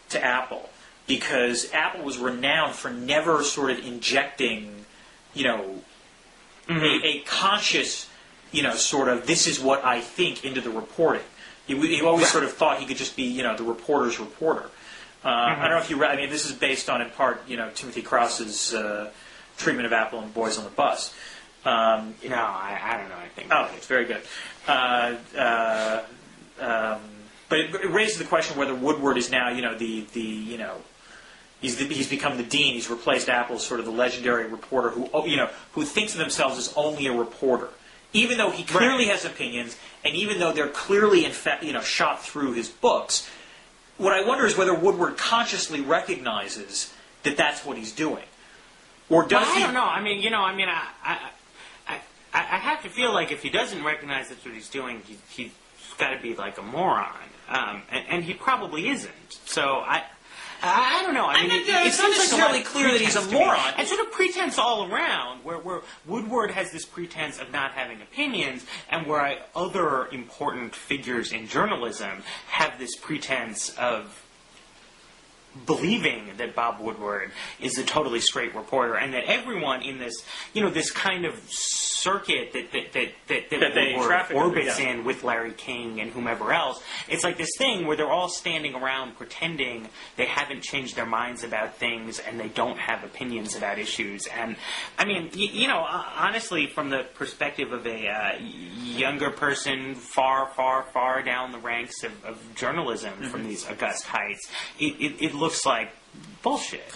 to Apple. Because Apple was renowned for never sort of injecting, a conscious... sort of, this is what I think into the reporting. He always sort of thought he could just be, the reporter's reporter. I don't know if you read, this is based on, in part, Timothy Krause's treatment of Apple and Boys on the Bus. No, I don't know anything. Oh, it's very good. But it raises the question whether Woodward is now, he's become the dean. He's replaced Apple as sort of the legendary reporter who thinks of themselves as only a reporter. Even though he clearly has opinions, and even though they're clearly, in fact, shot through his books, what I wonder is whether Woodward consciously recognizes that that's what he's doing, or does he? I don't know. I have to feel like if he doesn't recognize that's what he's doing, he's got to be like a moron, and he probably isn't. So I don't know. It's not necessarily clear that he's a moron. And sort of pretense all around, where Woodward has this pretense of not having opinions, and where other important figures in journalism have this pretense of believing that Bob Woodward is a totally straight reporter, and that everyone in this, this kind of circuit that Woodward orbits in with Larry King and whomever else, it's like this thing where they're all standing around pretending they haven't changed their minds about things and they don't have opinions about issues. And honestly, from the perspective of a younger person far down the ranks of journalism from these august heights, it looks like bullshit.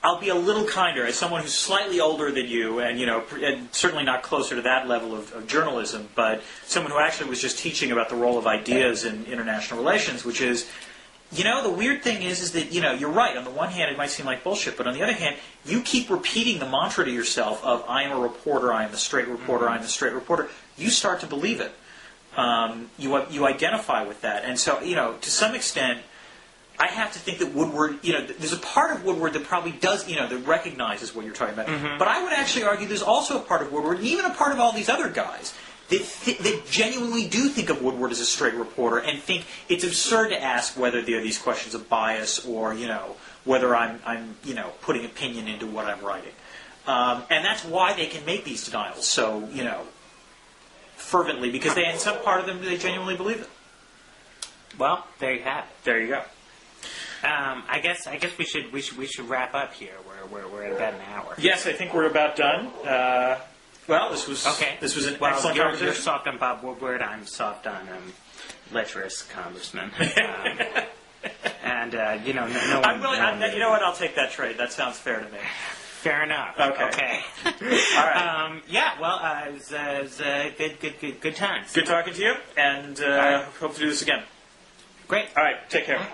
I'll be a little kinder as someone who's slightly older than you, and and certainly not closer to that level of journalism, but someone who actually was just teaching about the role of ideas in international relations, which is, the weird thing is that, you're right. On the one hand, it might seem like bullshit, but on the other hand, you keep repeating the mantra to yourself of, I am a reporter, I am the straight reporter, I am the straight reporter. You start to believe it. You identify with that. And so, to some extent, I have to think that Woodward, there's a part of Woodward that probably does, that recognizes what you're talking about. Mm-hmm. But I would actually argue there's also a part of Woodward, and even a part of all these other guys, that genuinely do think of Woodward as a straight reporter and think it's absurd to ask whether there are these questions of bias or, whether I'm putting opinion into what I'm writing. And that's why they can make these denials so, fervently, because in some part of them, they genuinely believe it. Well, there you have it. There you go. I guess we should wrap up here. We're at about an hour. Yes, I think we're about done. Well, this was okay. This was an excellent conversation. You're soft on Bob Woodward. I'm soft on lecherous congressman. And no one. I'm willing. You know what? I'll take that trade. That sounds fair to me. Fair enough. Okay. All right. Yeah. Well, it was good times. Good talking to you, and hope to do this again. Great. All right. Take care.